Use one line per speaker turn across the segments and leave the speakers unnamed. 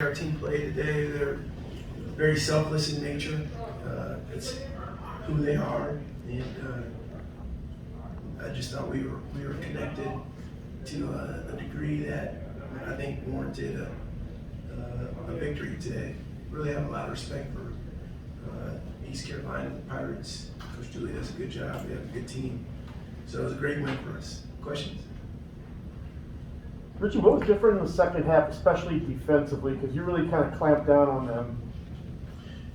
Our team played today. They're very selfless in nature. It's who they are, and I just thought we were connected to a degree that I think warranted a victory today. Really have a lot of respect for East Carolina, the Pirates. Coach Julie does a good job. We have a good team, so it was a great win for us. Questions?
Ritchie, what was different in the second half, especially defensively, because you really kind of clamped down on them?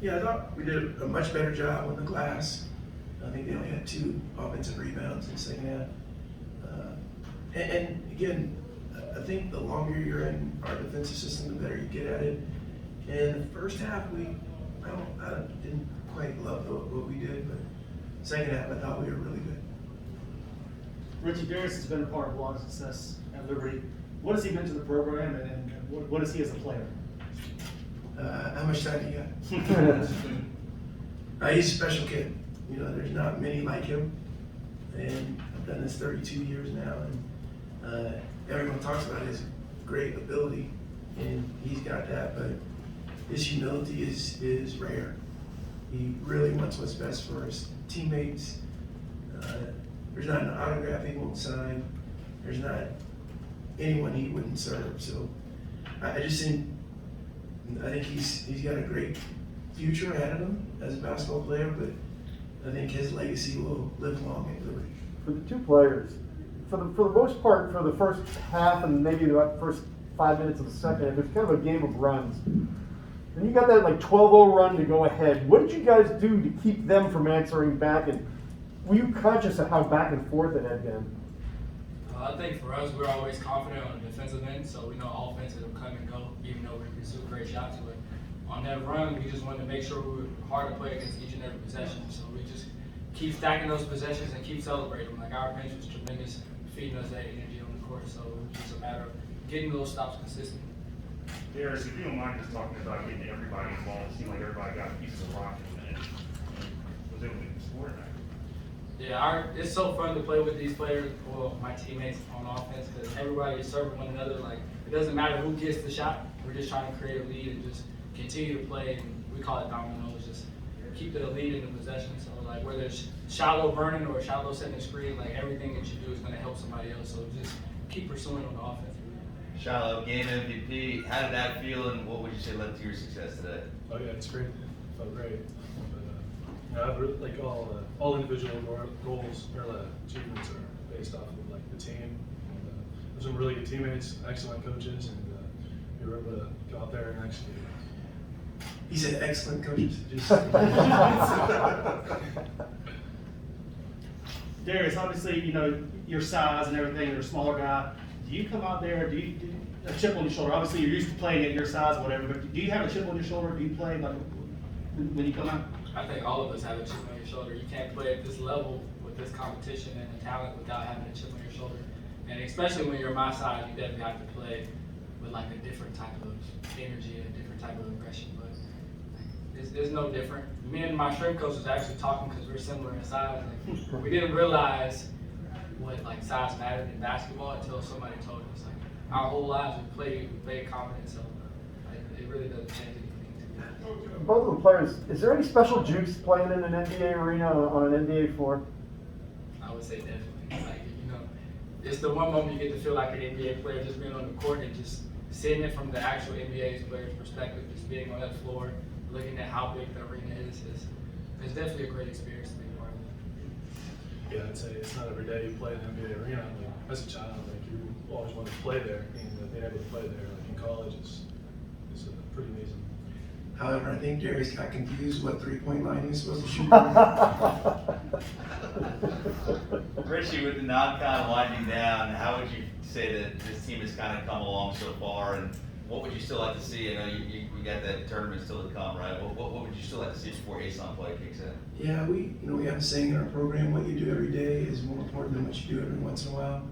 Yeah, I thought we did a much better job on the glass. I think they only had 2 offensive rebounds in the second half. And again, I think the longer you're in our defensive system, the better you get at it. In the first half, I didn't quite love what we did, but second half, I thought we were really good.
Ritchie, Darius has been a part of a lot of success at Liberty. What has he meant to the program, and what is he as a player?
How much time do you got? He's a special kid. You know, there's not many like him, and I've done this 32 years now, and everyone talks about his great ability, and he's got that, but his humility is rare. He really wants what's best for his teammates. There's not an autograph he won't sign. There's not anyone he wouldn't serve. So I think he's got a great future ahead of him as a basketball player, but I think his legacy will live long at Liberty.
For the 2 players, for the most part, for the first half and maybe the first 5 minutes of the second, it was kind of a game of runs. And you got that like 12-0 run to go ahead. What did you guys do to keep them from answering back? And were you conscious of how back and forth it had been?
I think for us, we're always confident on the defensive end, so we know offense will come and go, even though we pursue great shots. But on that run, we just wanted to make sure we were hard to play against each and every possession. So we just keep stacking those possessions and keep celebrating. Like, our bench was tremendous, feeding us that energy on the court. So it was just a matter of getting those stops consistently.
Darius, if you don't mind just talking about getting everybody involved, it seemed like everybody got a piece of the rock and was able to score that.
Yeah, it's so fun to play with these players, well, my teammates on offense, because everybody is serving one another. Like, it doesn't matter who gets the shot. We're just trying to create a lead and just continue to play. And we call it dominoes. Just keep the lead in the possession. So, like, whether it's Shiloh burning or Shiloh setting the screen, like, everything that you do is going to help somebody else. So just keep pursuing on the offense.
Shiloh, game MVP, how did that feel, and what would you say led to your success today?
Oh yeah, it's great. It felt great. But, I really like all individual goals or achievements are based off of like the team. And, there's some really good teammates, excellent coaches, and we were able to go out there and execute.
He said excellent coaches.
Darius, obviously, you know, your size and everything, you're a smaller guy. Do you come out there, do a chip on your shoulder? Obviously, you're used to playing at your size, whatever, but do you have a chip on your shoulder? Do you play like when you come out?
I think all of us have a chip on your shoulder. You can't play at this level with this competition and the talent without having a chip on your shoulder. And especially when you're my size, you definitely have to play with like a different type of energy and a different type of aggression. But it's no different. Me and my strength coach was actually talking because we're similar in size. Like, we didn't realize what like size mattered in basketball until somebody told us. Like, our whole lives we played confident, so like, it really doesn't change anything.
Both of the players, is there any special juice playing in an NBA arena on an NBA floor?
I would say definitely. Like, you know, it's the one moment you get to feel like an NBA player, just being on the court and just seeing it from the actual NBA player's perspective, just being on that floor, looking at how big the arena is. It's definitely a great experience to be a part of.
Yeah, I'd say it's not every day you play in the NBA arena. Like, as a child, like you always wanted to play there, and being able to play there, like in college, is pretty amazing.
However, I think Darius got confused what 3-point line he was supposed to shoot.
Ritchie, with the non-con winding down, how would you say that this team has kind of come along so far, and what would you still like to see? I know you got that tournament still to come, right? What would you still like to see before ASON play kicks in?
Yeah, we have a saying in our program, what you do every day is more important than what you do every once in a while.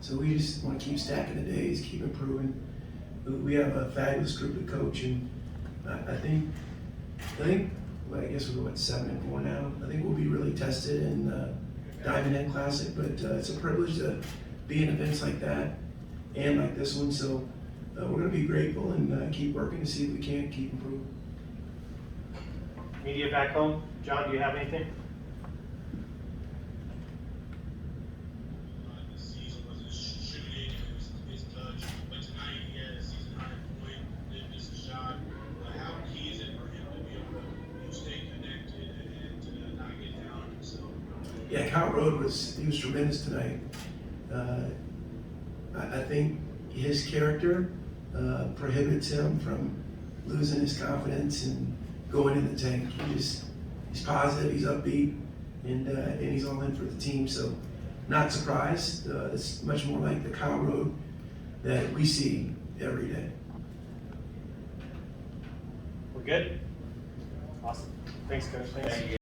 So we just want to keep stacking the days, keep improving. We have a fabulous group to coach, and I think well, I guess we're 7-4 now. I think we'll be really tested in Diamond Head Classic, but it's a privilege to be in events like that and like this one. So we're going to be grateful and keep working to see if we can't keep improving.
Media back home, John, do you have anything?
The season wasn't shooting, it was his touch, but tonight he had a season high point, didn't miss a shot. How key is it for him to be able to stay connected and to not get down on himself?
Yeah, Kyle Rode was tremendous tonight. I think his character prohibits him from losing his confidence and going in the tank. He's positive, he's upbeat, and he's all in for the team. So, not surprised. It's much more like the Kyle Rode that we see every day.
We're good? Awesome. Thanks, Coach. Thanks.
Thank you.